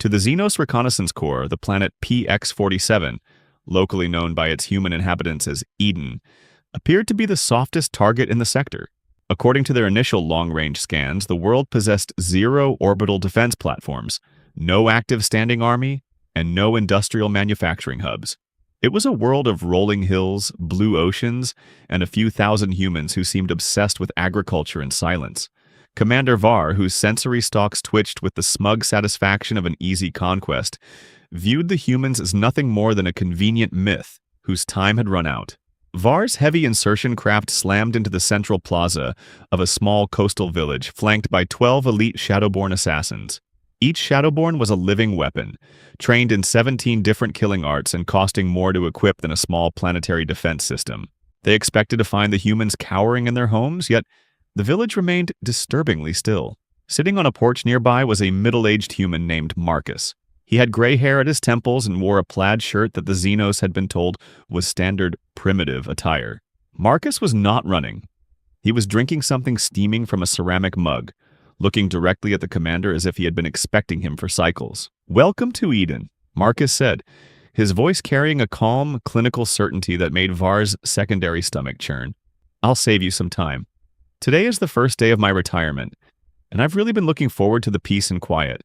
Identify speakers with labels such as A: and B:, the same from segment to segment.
A: To the Xenos Reconnaissance Corps, the planet PX-47, locally known by its human inhabitants as Eden, appeared to be the softest target in the sector. According to their initial long-range scans, the world possessed 0 orbital defense platforms, no active standing army, and no industrial manufacturing hubs. It was a world of rolling hills, blue oceans, and a few thousand humans who seemed obsessed with agriculture and silence. Commander Var, whose sensory stalks twitched with the smug satisfaction of an easy conquest, viewed the humans as nothing more than a convenient myth whose time had run out. Var's heavy insertion craft slammed into the central plaza of a small coastal village flanked by 12 elite Shadowborn assassins. Each Shadowborn was a living weapon, trained in 17 different killing arts and costing more to equip than a small planetary defense system. They expected to find the humans cowering in their homes, yet the village remained disturbingly still. Sitting on a porch nearby was a middle-aged human named Marcus. He had gray hair at his temples and wore a plaid shirt that the Xenos had been told was standard primitive attire. Marcus was not running. He was drinking something steaming from a ceramic mug, looking directly at the commander as if he had been expecting him for cycles. "Welcome to Eden," Marcus said, his voice carrying a calm, clinical certainty that made Var's secondary stomach churn. "I'll save you some time. Today is the first day of my retirement, and I've really been looking forward to the peace and quiet.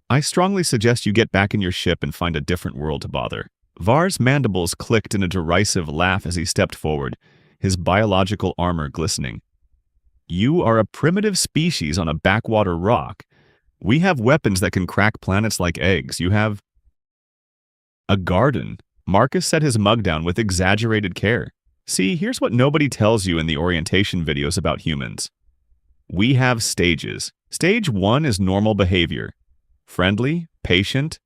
A: I strongly suggest you get back in your ship and find a different world to bother." Var's mandibles clicked in a derisive laugh as he stepped forward, his biological armor glistening. "You are a primitive species on a backwater rock. We have weapons that can crack planets like eggs. You have a garden." Marcus set his mug down with exaggerated care. "See, here's what nobody tells you in the orientation videos about humans. We have stages. Stage 1 is normal behavior. Friendly, patient,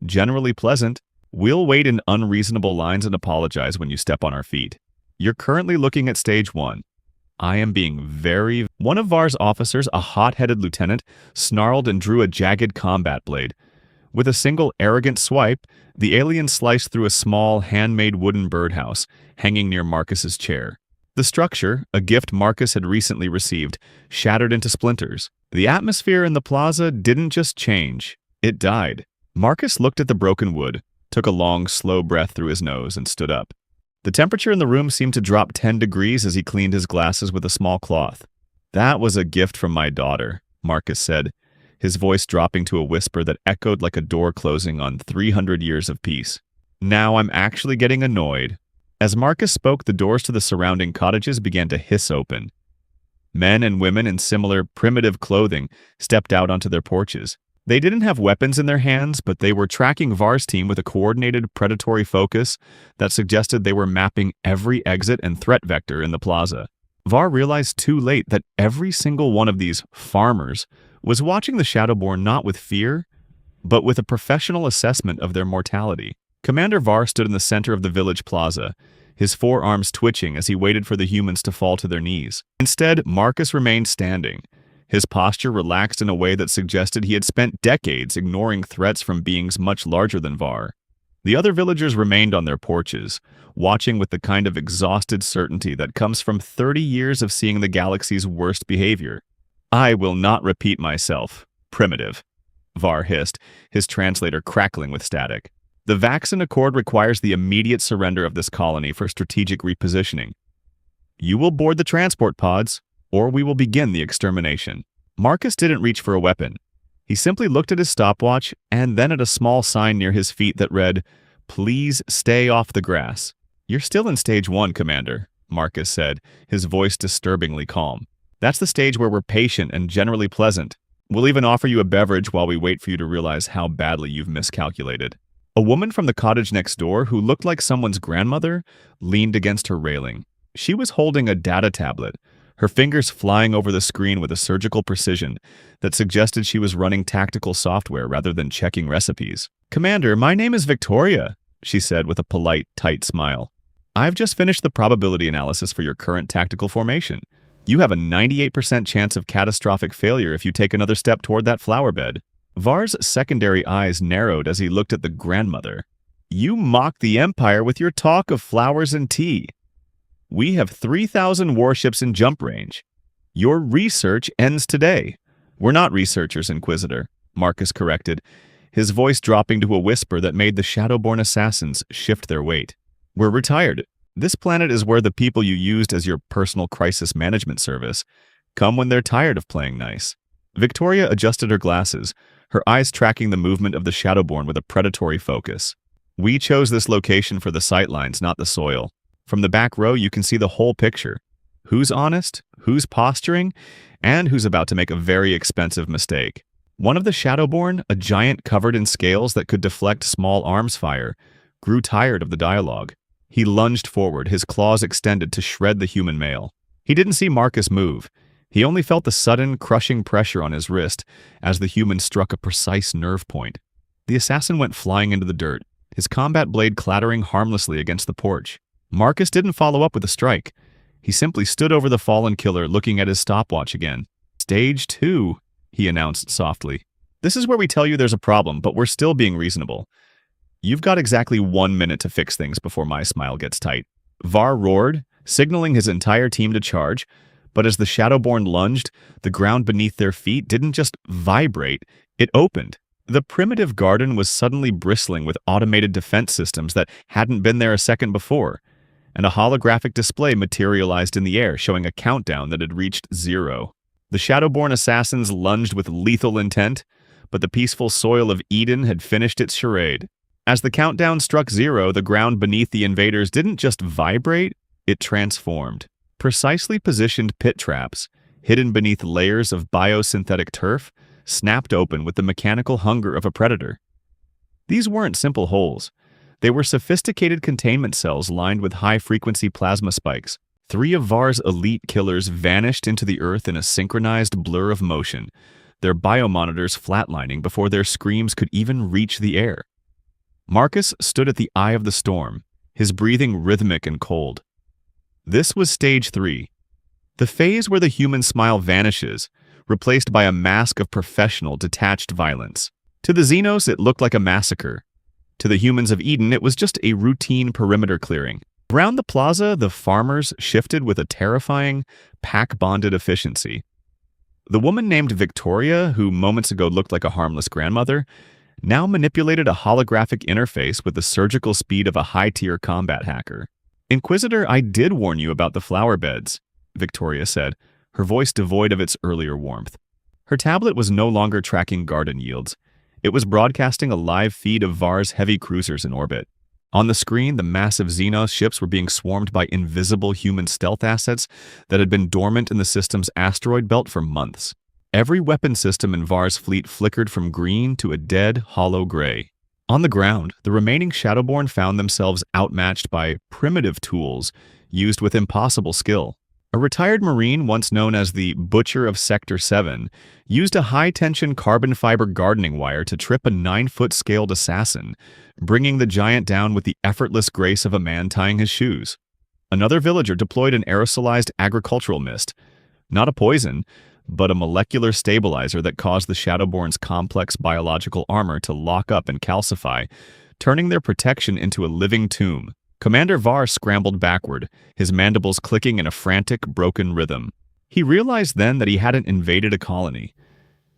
A: generally pleasant. We'll wait in unreasonable lines and apologize when you step on our feet. You're currently looking at Stage 1. I am being very..." One of Var's officers, a hot-headed lieutenant, snarled and drew a jagged combat blade. With a single arrogant swipe, the alien sliced through a small, handmade wooden birdhouse hanging near Marcus's chair. The structure, a gift Marcus had recently received, shattered into splinters. The atmosphere in the plaza didn't just change, it died. Marcus looked at the broken wood, took a long, slow breath through his nose, and stood up. The temperature in the room seemed to drop 10 degrees as he cleaned his glasses with a small cloth. "That was a gift from my daughter," Marcus said, his voice dropping to a whisper that echoed like a door closing on 300 years of peace. "Now I'm actually getting annoyed." As Marcus spoke, the doors to the surrounding cottages began to hiss open. Men and women in similar, primitive clothing stepped out onto their porches. They didn't have weapons in their hands, but they were tracking Var's team with a coordinated predatory focus that suggested they were mapping every exit and threat vector in the plaza. Var realized too late that every single one of these farmers was watching the Shadowborn not with fear, but with a professional assessment of their mortality. Commander Var stood in the center of the village plaza, his forearms twitching as he waited for the humans to fall to their knees. Instead, Marcus remained standing, his posture relaxed in a way that suggested he had spent decades ignoring threats from beings much larger than Var. The other villagers remained on their porches, watching with the kind of exhausted certainty that comes from 30 years of seeing the galaxy's worst behavior. "I will not repeat myself. Primitive," Var hissed, his translator crackling with static. "The Vaxxon Accord requires the immediate surrender of this colony for strategic repositioning. You will board the transport pods, or we will begin the extermination." Marcus didn't reach for a weapon. He simply looked at his stopwatch and then at a small sign near his feet that read, "Please stay off the grass." "You're still in Stage 1, Commander," Marcus said, his voice disturbingly calm. "That's the stage where we're patient and generally pleasant. We'll even offer you a beverage while we wait for you to realize how badly you've miscalculated." A woman from the cottage next door, who looked like someone's grandmother, leaned against her railing. She was holding a data tablet, her fingers flying over the screen with a surgical precision that suggested she was running tactical software rather than checking recipes. "Commander, my name is Victoria," she said with a polite, tight smile. "I've just finished the probability analysis for your current tactical formation. You have a 98% chance of catastrophic failure if you take another step toward that flower bed." Var's secondary eyes narrowed as he looked at the grandmother. "You mock the Empire with your talk of flowers and tea. We have 3,000 warships in jump range. Your research ends today." "We're not researchers, Inquisitor," Marcus corrected, his voice dropping to a whisper that made the Shadowborn assassins shift their weight. "We're retired. This planet is where the people you used as your personal crisis management service come when they're tired of playing nice." Victoria adjusted her glasses, her eyes tracking the movement of the Shadowborn with a predatory focus. "We chose this location for the sightlines, not the soil. From the back row, you can see the whole picture. Who's honest, who's posturing, and who's about to make a very expensive mistake." One of the Shadowborn, a giant covered in scales that could deflect small arms fire, grew tired of the dialogue. He lunged forward, his claws extended to shred the human male. He didn't see Marcus move. He only felt the sudden, crushing pressure on his wrist as the human struck a precise nerve point. The assassin went flying into the dirt, his combat blade clattering harmlessly against the porch. Marcus didn't follow up with a strike. He simply stood over the fallen killer, looking at his stopwatch again. "Stage 2, he announced softly. "This is where we tell you there's a problem, but we're still being reasonable. You've got exactly 1 minute to fix things before my smile gets tight." Var roared, signaling his entire team to charge, but as the Shadowborn lunged, the ground beneath their feet didn't just vibrate, it opened. The primitive garden was suddenly bristling with automated defense systems that hadn't been there a second before, and a holographic display materialized in the air, showing a countdown that had reached 0. The Shadowborn assassins lunged with lethal intent, but the peaceful soil of Eden had finished its charade. As the countdown struck 0, the ground beneath the invaders didn't just vibrate, it transformed. Precisely positioned pit traps, hidden beneath layers of biosynthetic turf, snapped open with the mechanical hunger of a predator. These weren't simple holes. They were sophisticated containment cells lined with high-frequency plasma spikes. 3 of Var's elite killers vanished into the earth in a synchronized blur of motion, their biomonitors flatlining before their screams could even reach the air. Marcus stood at the eye of the storm, his breathing rhythmic and cold. This was Stage 3, the phase where the human smile vanishes, replaced by a mask of professional, detached violence. To the Xenos, it looked like a massacre. To the humans of Eden, it was just a routine perimeter clearing. Around the plaza, the farmers shifted with a terrifying, pack-bonded efficiency. The woman named Victoria, who moments ago looked like a harmless grandmother, now manipulated a holographic interface with the surgical speed of a high-tier combat hacker. "Inquisitor, I did warn you about the flower beds," Victoria said, her voice devoid of its earlier warmth. Her tablet was no longer tracking garden yields. It was broadcasting a live feed of Var's heavy cruisers in orbit. On the screen, the massive Xenos ships were being swarmed by invisible human stealth assets that had been dormant in the system's asteroid belt for months. Every weapon system in Var's fleet flickered from green to a dead, hollow gray. On the ground, the remaining Shadowborn found themselves outmatched by primitive tools used with impossible skill. A retired Marine, once known as the Butcher of Sector 7, used a high-tension carbon fiber gardening wire to trip a 9-foot scaled assassin, bringing the giant down with the effortless grace of a man tying his shoes. Another villager deployed an aerosolized agricultural mist, not a poison, but a molecular stabilizer that caused the Shadowborn's complex biological armor to lock up and calcify, turning their protection into a living tomb. Commander Var scrambled backward, his mandibles clicking in a frantic, broken rhythm. He realized then that he hadn't invaded a colony.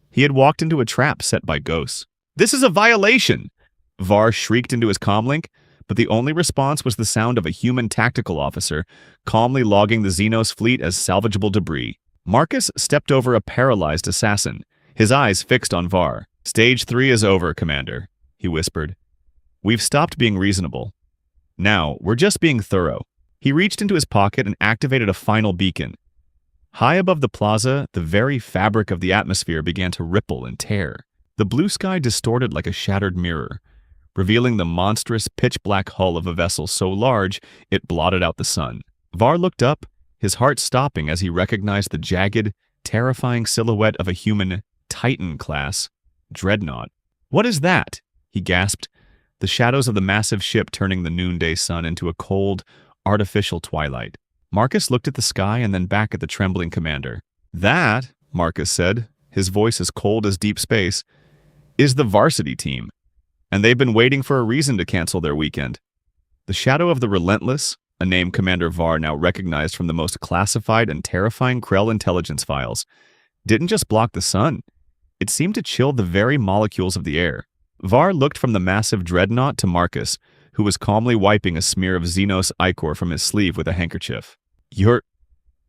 A: He had walked into a trap set by ghosts. "This is a violation!" Var shrieked into his comlink, but the only response was the sound of a human tactical officer calmly logging the Xenos fleet as salvageable debris. Marcus stepped over a paralyzed assassin, his eyes fixed on Var. "Stage 3 is over, Commander," he whispered. "We've stopped being reasonable. Now, we're just being thorough." He reached into his pocket and activated a final beacon. High above the plaza, the very fabric of the atmosphere began to ripple and tear. The blue sky distorted like a shattered mirror, revealing the monstrous pitch-black hull of a vessel so large it blotted out the sun. Var looked up, his heart stopping as he recognized the jagged, terrifying silhouette of a human Titan-class dreadnought. "What is that?" he gasped, the shadows of the massive ship turning the noonday sun into a cold, artificial twilight. Marcus looked at the sky and then back at the trembling commander. "That," Marcus said, his voice as cold as deep space, "is the varsity team, and they've been waiting for a reason to cancel their weekend." The shadow of the Relentless, a name Commander Var now recognized from the most classified and terrifying Krell intelligence files, didn't just block the sun. It seemed to chill the very molecules of the air. Var looked from the massive dreadnought to Marcus, who was calmly wiping a smear of Xenos ichor from his sleeve with a handkerchief. "You're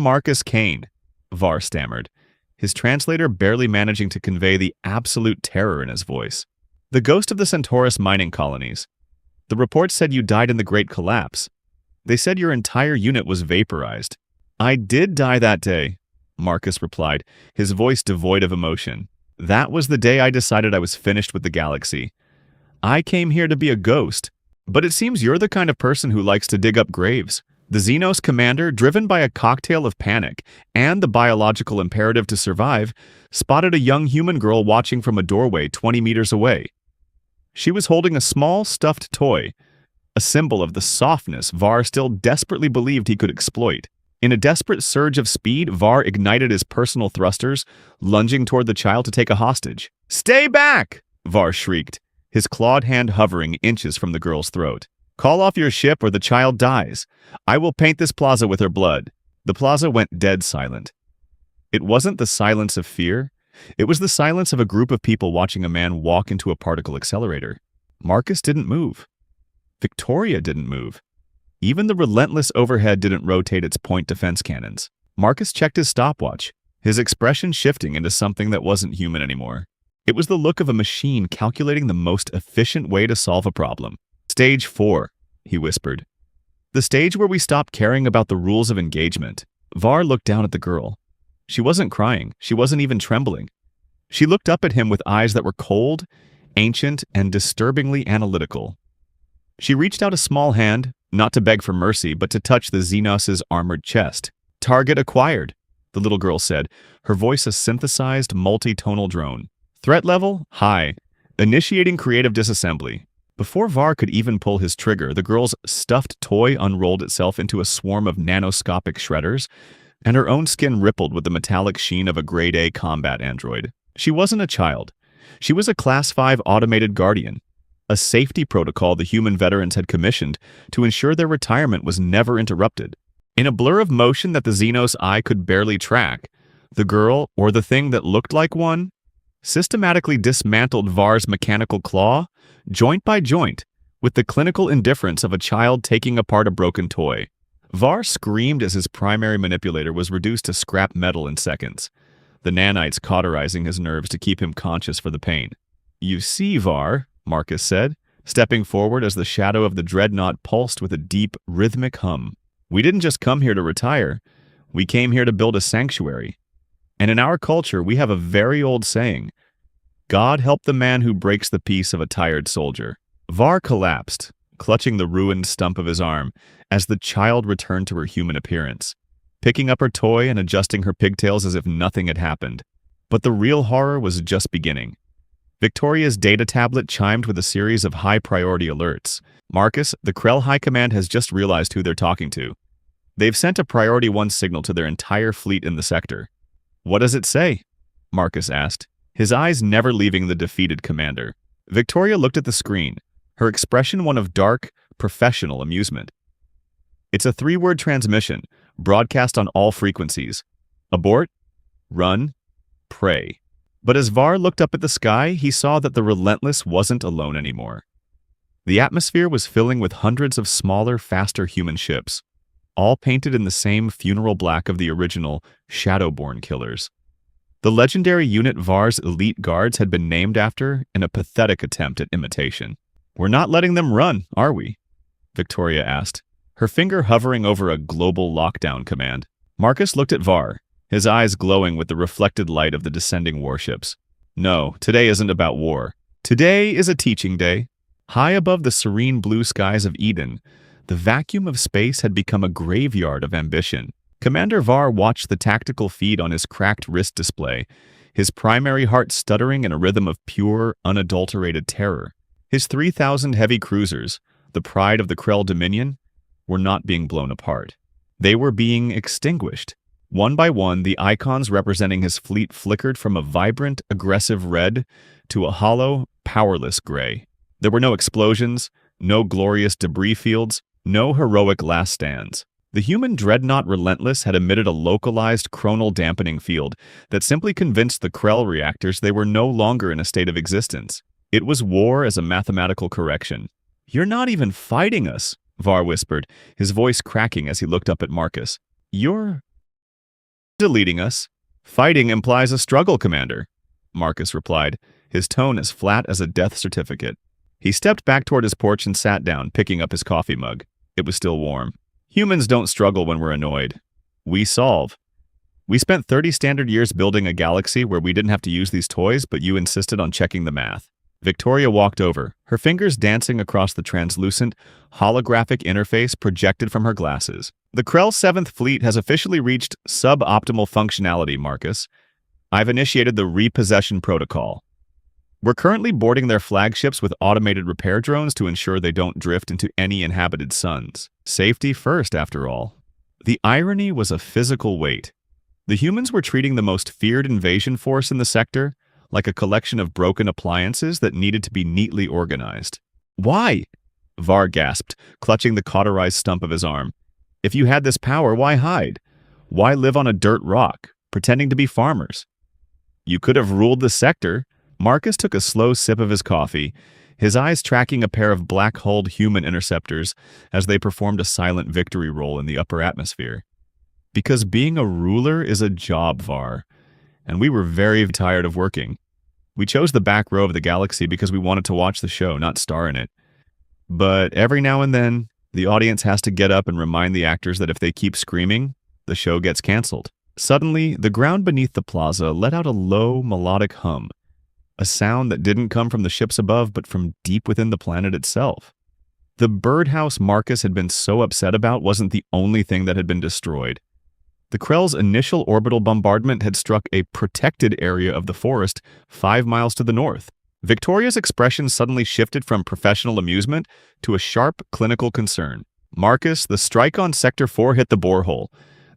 A: Marcus Cain," Var stammered, his translator barely managing to convey the absolute terror in his voice. "The ghost of the Centaurus mining colonies. The reports said you died in the Great Collapse. They said your entire unit was vaporized." "I did die that day," Marcus replied, his voice devoid of emotion. "That was the day I decided I was finished with the galaxy. I came here to be a ghost, but it seems you're the kind of person who likes to dig up graves." The Xenos commander, driven by a cocktail of panic and the biological imperative to survive, spotted a young human girl watching from a doorway 20 meters away. She was holding a small stuffed toy, a symbol of the softness Var still desperately believed he could exploit. In a desperate surge of speed, Var ignited his personal thrusters, lunging toward the child to take a hostage. "Stay back!" Var shrieked, his clawed hand hovering inches from the girl's throat. "Call off your ship or the child dies. I will paint this plaza with her blood." The plaza went dead silent. It wasn't the silence of fear. It was the silence of a group of people watching a man walk into a particle accelerator. Marcus didn't move. Victoria didn't move. Even the Relentless overhead didn't rotate its point defense cannons. Marcus checked his stopwatch, his expression shifting into something that wasn't human anymore. It was the look of a machine calculating the most efficient way to solve a problem. "Stage 4, he whispered. "The stage where we stop caring about the rules of engagement." Var looked down at the girl. She wasn't crying. She wasn't even trembling. She looked up at him with eyes that were cold, ancient, and disturbingly analytical. She reached out a small hand, not to beg for mercy, but to touch the Xenos' armored chest. "Target acquired," the little girl said, her voice a synthesized, multi-tonal drone. "Threat level? High. Initiating creative disassembly." Before Var could even pull his trigger, the girl's stuffed toy unrolled itself into a swarm of nanoscopic shredders, and her own skin rippled with the metallic sheen of a Grade A combat android. She wasn't a child. She was a Class 5 automated guardian, a safety protocol the human veterans had commissioned to ensure their retirement was never interrupted. In a blur of motion that the Xenos eye could barely track, the girl, or the thing that looked like one, systematically dismantled Var's mechanical claw, joint by joint, with the clinical indifference of a child taking apart a broken toy. Var screamed as his primary manipulator was reduced to scrap metal in seconds, the nanites cauterizing his nerves to keep him conscious for the pain. "You see, Var," Marcus said, stepping forward as the shadow of the dreadnought pulsed with a deep, rhythmic hum. "We didn't just come here to retire. We came here to build a sanctuary. And in our culture, we have a very old saying, 'God help the man who breaks the peace of a tired soldier.'" Var collapsed, clutching the ruined stump of his arm, as the child returned to her human appearance, picking up her toy and adjusting her pigtails as if nothing had happened. But the real horror was just beginning. Victoria's data tablet chimed with a series of high-priority alerts. "Marcus, the Krell High Command has just realized who they're talking to. They've sent a Priority 1 signal to their entire fleet in the sector." "What does it say?" Marcus asked, his eyes never leaving the defeated commander. Victoria looked at the screen, her expression one of dark, professional amusement. "It's a 3-word transmission, broadcast on all frequencies. Abort, run, pray." But as Var looked up at the sky, he saw that the Relentless wasn't alone anymore. The atmosphere was filling with hundreds of smaller, faster human ships, all painted in the same funeral black of the original Shadowborn killers. The legendary unit Var's elite guards had been named after in a pathetic attempt at imitation. "We're not letting them run, are we?" Victoria asked, her finger hovering over a global lockdown command. Marcus looked at Var, his eyes glowing with the reflected light of the descending warships. "No, today isn't about war. Today is a teaching day." High above the serene blue skies of Eden, the vacuum of space had become a graveyard of ambition. Commander Var watched the tactical feed on his cracked wrist display, his primary heart stuttering in a rhythm of pure, unadulterated terror. His 3,000 heavy cruisers, the pride of the Krell Dominion, were not being blown apart. They were being extinguished. One by one, the icons representing his fleet flickered from a vibrant, aggressive red to a hollow, powerless gray. There were no explosions, no glorious debris fields, no heroic last stands. The human dreadnought Relentless had emitted a localized chronal dampening field that simply convinced the Krell reactors they were no longer in a state of existence. It was war as a mathematical correction. "You're not even fighting us," Var whispered, his voice cracking as he looked up at Marcus. "You're deleting us." "Fighting implies a struggle, Commander," Marcus replied, his tone as flat as a death certificate. He stepped back toward his porch and sat down, picking up his coffee mug. It was still warm. "Humans don't struggle when we're annoyed. We solve. We spent 30 standard years building a galaxy where we didn't have to use these toys, but you insisted on checking the math." Victoria walked over, her fingers dancing across the translucent, holographic interface projected from her glasses. "The Krell 7th Fleet has officially reached suboptimal functionality, Marcus. I've initiated the repossession protocol. We're currently boarding their flagships with automated repair drones to ensure they don't drift into any inhabited suns. Safety first, after all." The irony was a physical weight. The humans were treating the most feared invasion force in the sector like a collection of broken appliances that needed to be neatly organized. "Why?" Var gasped, clutching the cauterized stump of his arm. "If you had this power, why hide? Why live on a dirt rock, pretending to be farmers? You could have ruled the sector." Marcus took a slow sip of his coffee, his eyes tracking a pair of black-hulled human interceptors as they performed a silent victory roll in the upper atmosphere. "Because being a ruler is a job, Var, and we were very tired of working. We chose the back row of the galaxy because we wanted to watch the show, not star in it. But every now and then, the audience has to get up and remind the actors that if they keep screaming, the show gets canceled." Suddenly, the ground beneath the plaza let out a low, melodic hum, a sound that didn't come from the ships above but from deep within the planet itself. The birdhouse Marcus had been so upset about wasn't the only thing that had been destroyed. The Krell's initial orbital bombardment had struck a protected area of the forest 5 miles to the north. Victoria's expression suddenly shifted from professional amusement to a sharp clinical concern. "Marcus, the strike on Sector 4 hit the borehole.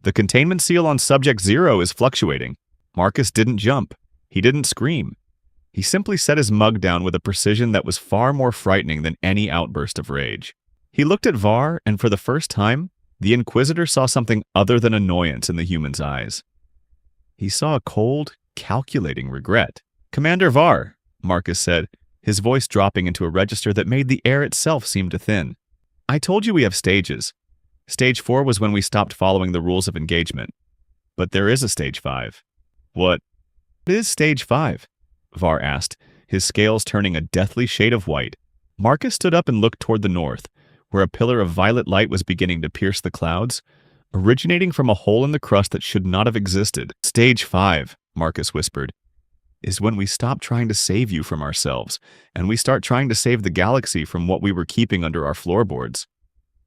A: The containment seal on Subject 0 is fluctuating." Marcus didn't jump. He didn't scream. He simply set his mug down with a precision that was far more frightening than any outburst of rage. He looked at Var, and for the first time, the Inquisitor saw something other than annoyance in the human's eyes. He saw a cold, calculating regret. "Commander Var," Marcus said, his voice dropping into a register that made the air itself seem to thin. "I told you we have stages. Stage 4 was when we stopped following the rules of engagement. But there is a Stage 5. "What is Stage 5? Var asked, his scales turning a deathly shade of white. Marcus stood up and looked toward the north, where a pillar of violet light was beginning to pierce the clouds, originating from a hole in the crust that should not have existed. "Stage 5, Marcus whispered, "is when we stop trying to save you from ourselves, and we start trying to save the galaxy from what we were keeping under our floorboards."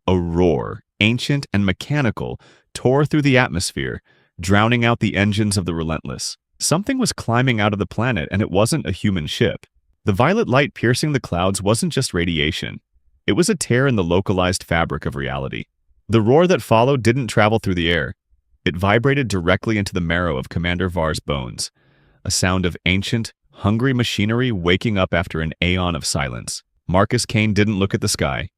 A: A roar, ancient and mechanical, tore through the atmosphere, drowning out the engines of the Relentless. Something was climbing out of the planet, and it wasn't a human ship. The violet light piercing the clouds wasn't just radiation. It was a tear in the localized fabric of reality. The roar that followed didn't travel through the air. It vibrated directly into the marrow of Commander Var's bones, a sound of ancient, hungry machinery waking up after an aeon of silence. Marcus Cain didn't look at the sky.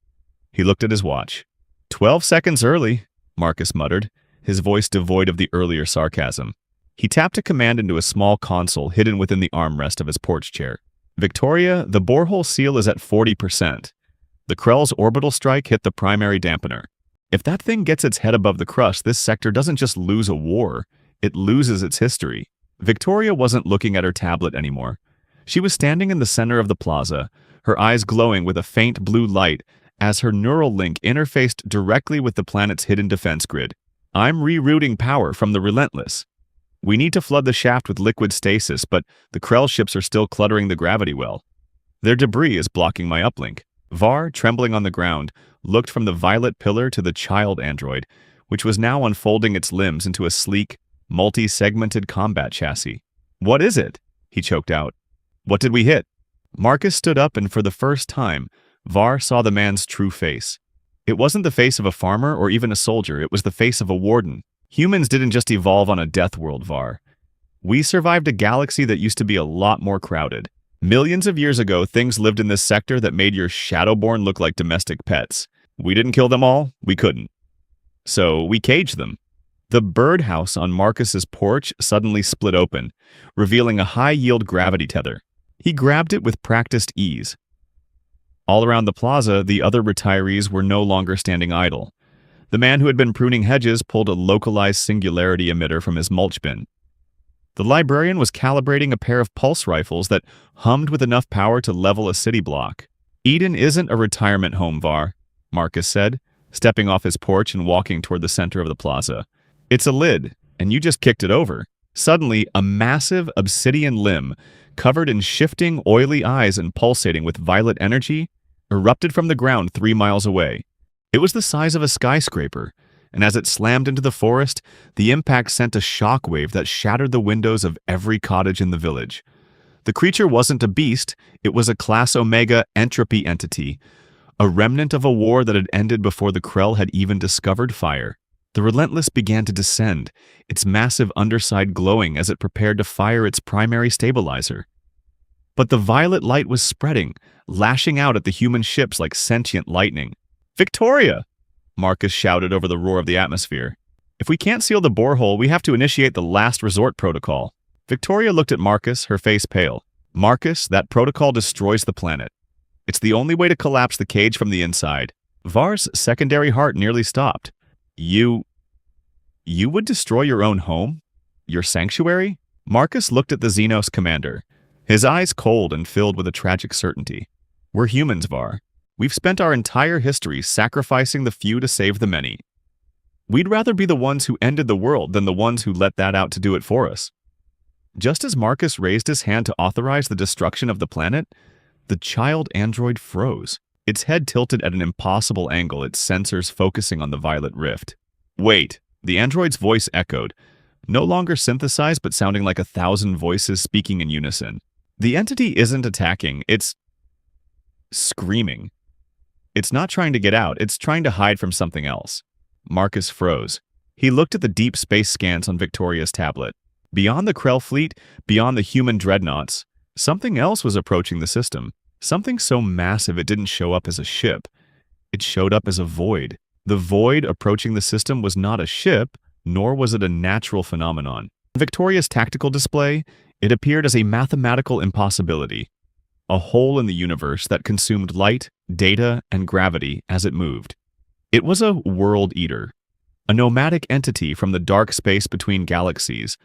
A: He looked at his watch. 12 seconds early, Marcus muttered, his voice devoid of the earlier sarcasm. He tapped a command into a small console hidden within the armrest of his porch chair. "Victoria, the borehole seal is at 40%. The Krell's orbital strike hit the primary dampener. If that thing gets its head above the crust, this sector doesn't just lose a war, it loses its history." Victoria wasn't looking at her tablet anymore. She was standing in the center of the plaza, her eyes glowing with a faint blue light as her neural link interfaced directly with the planet's hidden defense grid. "I'm rerouting power from the Relentless. We need to flood the shaft with liquid stasis, but the Krell ships are still cluttering the gravity well. Their debris is blocking my uplink." Var, trembling on the ground, looked from the violet pillar to the child android, which was now unfolding its limbs into a sleek, multi-segmented combat chassis. "What is it?" he choked out. "What did we hit?" Marcus stood up, and for the first time, Var saw the man's true face. It wasn't the face of a farmer or even a soldier, it was the face of a warden. Humans didn't just evolve on a death world, Var. We survived a galaxy that used to be a lot more crowded. Millions of years ago, things lived in this sector that made your Shadowborn look like domestic pets. We didn't kill them all, we couldn't. So we caged them. The birdhouse on Marcus's porch suddenly split open, revealing a high-yield gravity tether. He grabbed it with practiced ease. All around the plaza, the other retirees were no longer standing idle. The man who had been pruning hedges pulled a localized singularity emitter from his mulch bin. The librarian was calibrating a pair of pulse rifles that hummed with enough power to level a city block. Eden isn't a retirement home, Var, Marcus said, stepping off his porch and walking toward the center of the plaza. It's a lid, and you just kicked it over. Suddenly, a massive obsidian limb, covered in shifting, oily eyes and pulsating with violet energy, erupted from the ground 3 miles away. It was the size of a skyscraper, and as it slammed into the forest, the impact sent a shockwave that shattered the windows of every cottage in the village. The creature wasn't a beast, it was a Class Omega Entropy entity, a remnant of a war that had ended before the Krell had even discovered fire. The Relentless began to descend, its massive underside glowing as it prepared to fire its primary stabilizer. But the violet light was spreading, lashing out at the human ships like sentient lightning. "Victoria!" Marcus shouted over the roar of the atmosphere. "If we can't seal the borehole, we have to initiate the last resort protocol." Victoria looked at Marcus, her face pale. "Marcus, that protocol destroys the planet. It's the only way to collapse the cage from the inside." Var's secondary heart nearly stopped. You would destroy your own home? Your sanctuary?" Marcus looked at the Xenos commander, his eyes cold and filled with a tragic certainty. "We're humans, Var. We've spent our entire history sacrificing the few to save the many. We'd rather be the ones who ended the world than the ones who let that out to do it for us." Just as Marcus raised his hand to authorize the destruction of the planet, the child android froze, its head tilted at an impossible angle, its sensors focusing on the violet rift. "Wait," the android's voice echoed, no longer synthesized but sounding like 1,000 voices speaking in unison. "The entity isn't attacking, it's screaming. It's not trying to get out, it's trying to hide from something else." Marcus froze. He looked at the deep space scans on Victoria's tablet. Beyond the Krell fleet, beyond the human dreadnoughts, something else was approaching the system. Something so massive it didn't show up as a ship. It showed up as a void. The void approaching the system was not a ship, nor was it a natural phenomenon. On Victoria's tactical display, it appeared as a mathematical impossibility. A hole in the universe that consumed light, data, and gravity as it moved. It was a world eater, a nomadic entity from the dark space between galaxies,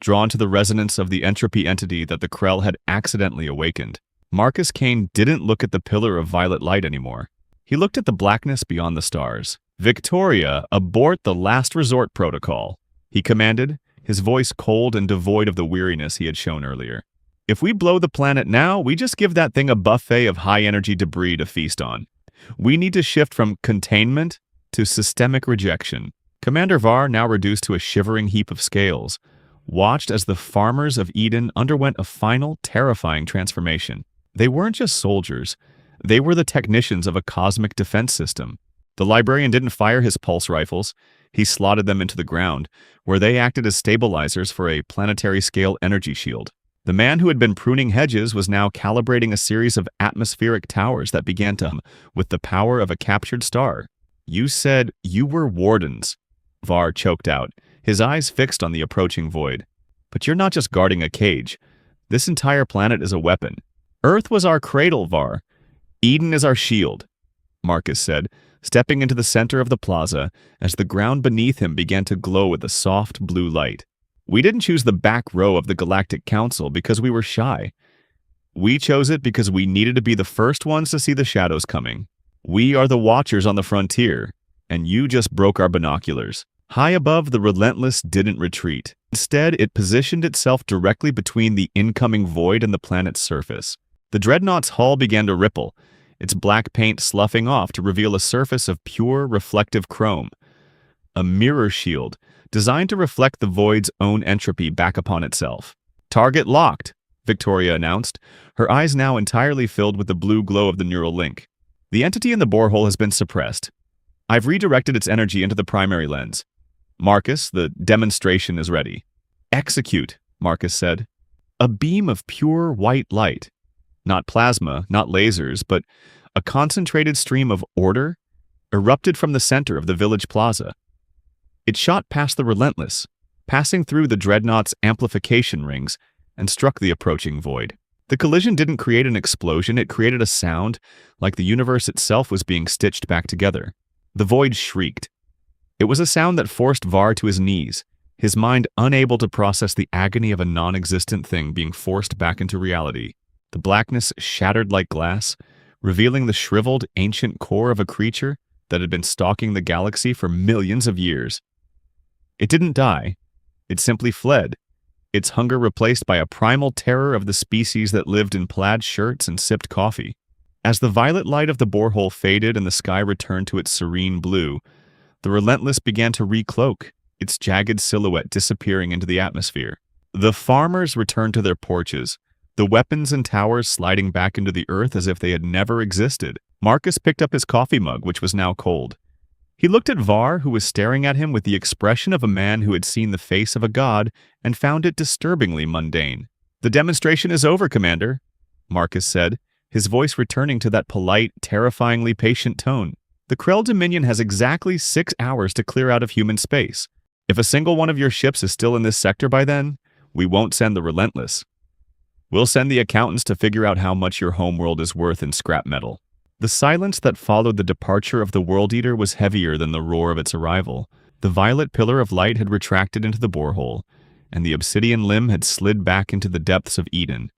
A: drawn to the resonance of the entropy entity that the Krell had accidentally awakened. Marcus Cain didn't look at the pillar of violet light anymore. He looked at the blackness beyond the stars. "Victoria, abort the last resort protocol," he commanded, his voice cold and devoid of the weariness he had shown earlier. "If we blow the planet now, we just give that thing a buffet of high-energy debris to feast on. We need to shift from containment to systemic rejection." Commander Var, now reduced to a shivering heap of scales, watched as the farmers of Eden underwent a final, terrifying transformation. They weren't just soldiers. They were the technicians of a cosmic defense system. The librarian didn't fire his pulse rifles. He slotted them into the ground, where they acted as stabilizers for a planetary-scale energy shield. The man who had been pruning hedges was now calibrating a series of atmospheric towers that began to hum with the power of a captured star. "You said you were wardens," Var choked out, his eyes fixed on the approaching void. "But you're not just guarding a cage. This entire planet is a weapon. Earth was our cradle, Var. Eden is our shield," Marcus said, stepping into the center of the plaza as the ground beneath him began to glow with a soft blue light. "We didn't choose the back row of the Galactic Council because we were shy. We chose it because we needed to be the first ones to see the shadows coming. We are the watchers on the frontier, and you just broke our binoculars." High above, the Relentless didn't retreat. Instead, it positioned itself directly between the incoming void and the planet's surface. The dreadnought's hull began to ripple, its black paint sloughing off to reveal a surface of pure, reflective chrome. A mirror shield, designed to reflect the void's own entropy back upon itself. "Target locked," Victoria announced, her eyes now entirely filled with the blue glow of the neural link. "The entity in the borehole has been suppressed. I've redirected its energy into the primary lens. Marcus, the demonstration is ready." "Execute," Marcus said. A beam of pure white light. Not plasma, not lasers, but a concentrated stream of order erupted from the center of the village plaza. It shot past the Relentless, passing through the dreadnought's amplification rings, and struck the approaching void. The collision didn't create an explosion, it created a sound like the universe itself was being stitched back together. The void shrieked. It was a sound that forced Var to his knees, his mind unable to process the agony of a non-existent thing being forced back into reality. The blackness shattered like glass, revealing the shriveled, ancient core of a creature that had been stalking the galaxy for millions of years. It didn't die. It simply fled, its hunger replaced by a primal terror of the species that lived in plaid shirts and sipped coffee. As the violet light of the borehole faded and the sky returned to its serene blue, the Relentless began to recloak, its jagged silhouette disappearing into the atmosphere. The farmers returned to their porches, the weapons and towers sliding back into the earth as if they had never existed. Marcus picked up his coffee mug, which was now cold. He looked at Var, who was staring at him with the expression of a man who had seen the face of a god and found it disturbingly mundane. "The demonstration is over, Commander," Marcus said, his voice returning to that polite, terrifyingly patient tone. "The Krell Dominion has exactly 6 hours to clear out of human space. If a single one of your ships is still in this sector by then, we won't send the Relentless. We'll send the accountants to figure out how much your homeworld is worth in scrap metal." The silence that followed the departure of the World Eater was heavier than the roar of its arrival. The violet pillar of light had retracted into the borehole, and the obsidian limb had slid back into the depths of Eden,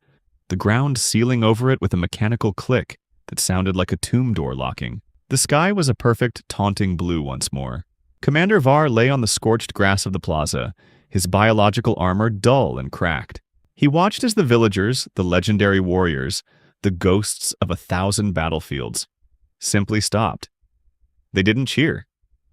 A: the ground sealing over it with a mechanical click that sounded like a tomb door locking. The sky was a perfect, taunting blue once more. Commander Var lay on the scorched grass of the plaza, his biological armor dull and cracked. He watched as the villagers, the legendary warriors, the ghosts of 1,000 battlefields, simply stopped. They didn't cheer.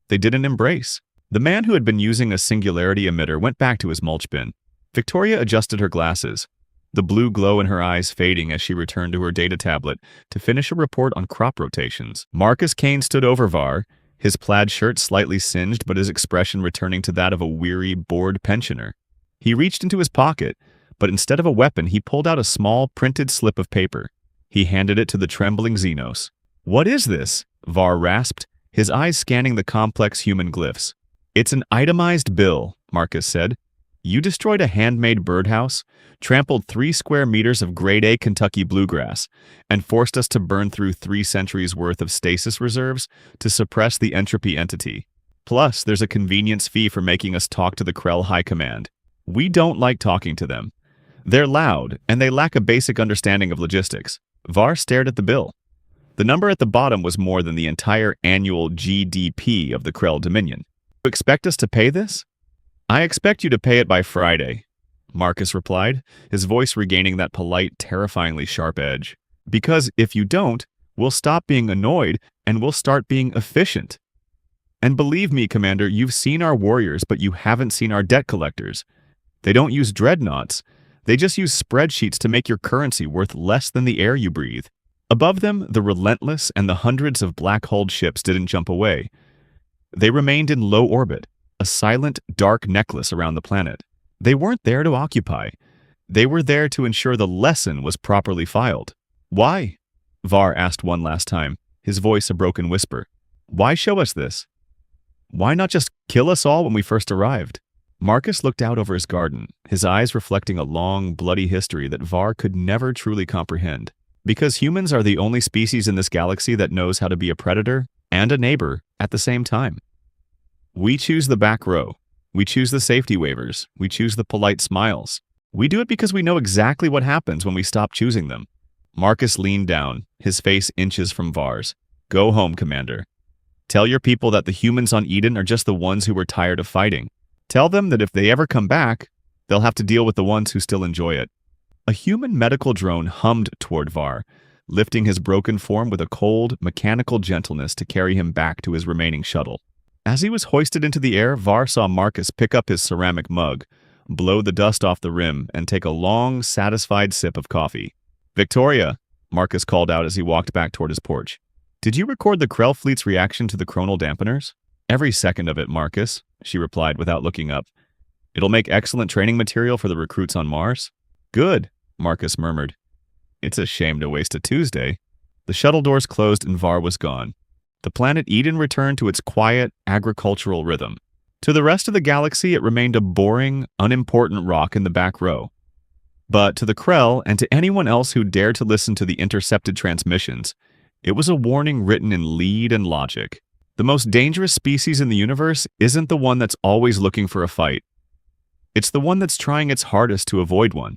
A: They didn't embrace. The man who had been using a singularity emitter went back to his mulch bin. Victoria adjusted her glasses, the blue glow in her eyes fading as she returned to her data tablet to finish a report on crop rotations. Marcus Cain stood over Var, his plaid shirt slightly singed but his expression returning to that of a weary, bored pensioner. He reached into his pocket, but instead of a weapon, he pulled out a small, printed slip of paper. He handed it to the trembling Xenos. "What is this?" Var rasped, his eyes scanning the complex human glyphs. "It's an itemized bill," Marcus said. "You destroyed a handmade birdhouse, trampled 3 square meters of grade A Kentucky bluegrass, and forced us to burn through 3 centuries' worth of stasis reserves to suppress the Entropy entity. Plus, there's a convenience fee for making us talk to the Krell High Command. We don't like talking to them. They're loud, and they lack a basic understanding of logistics." Var stared at the bill. The number at the bottom was more than the entire annual GDP of the Krell Dominion. "You expect us to pay this?" "I expect you to pay it by Friday," Marcus replied, his voice regaining that polite, terrifyingly sharp edge. "Because if you don't, we'll stop being annoyed, and we'll start being efficient. And believe me, Commander, you've seen our warriors, but you haven't seen our debt collectors. They don't use dreadnoughts. They just use spreadsheets to make your currency worth less than the air you breathe." Above them, the Relentless and the hundreds of black-hulled ships didn't jump away. They remained in low orbit, a silent, dark necklace around the planet. They weren't there to occupy. They were there to ensure the lesson was properly filed. "Why?" Var asked one last time, his voice a broken whisper. "Why show us this? Why not just kill us all when we first arrived?" Marcus looked out over his garden, his eyes reflecting a long, bloody history that Var could never truly comprehend. Because humans are the only species in this galaxy that knows how to be a predator and a neighbor at the same time. We choose the back row. We choose the safety waivers. We choose the polite smiles. We do it because we know exactly what happens when we stop choosing them. Marcus leaned down, his face inches from Var's. "Go home, Commander. Tell your people that the humans on Eden are just the ones who were tired of fighting. Tell them that if they ever come back, they'll have to deal with the ones who still enjoy it." A human medical drone hummed toward Var, lifting his broken form with a cold, mechanical gentleness to carry him back to his remaining shuttle. As he was hoisted into the air, Var saw Marcus pick up his ceramic mug, blow the dust off the rim, and take a long, satisfied sip of coffee. "Victoria," Marcus called out as he walked back toward his porch. "Did you record the Krell fleet's reaction to the chronal dampeners?" "Every second of it, Marcus," she replied without looking up. "It'll make excellent training material for the recruits on Mars." "Good," Marcus murmured. "It's a shame to waste a Tuesday." The shuttle doors closed and Var was gone. The planet Eden returned to its quiet, agricultural rhythm. To the rest of the galaxy, it remained a boring, unimportant rock in the back row. But to the Krell and to anyone else who dared to listen to the intercepted transmissions, it was a warning written in lead and logic. The most dangerous species in the universe isn't the one that's always looking for a fight. It's the one that's trying its hardest to avoid one.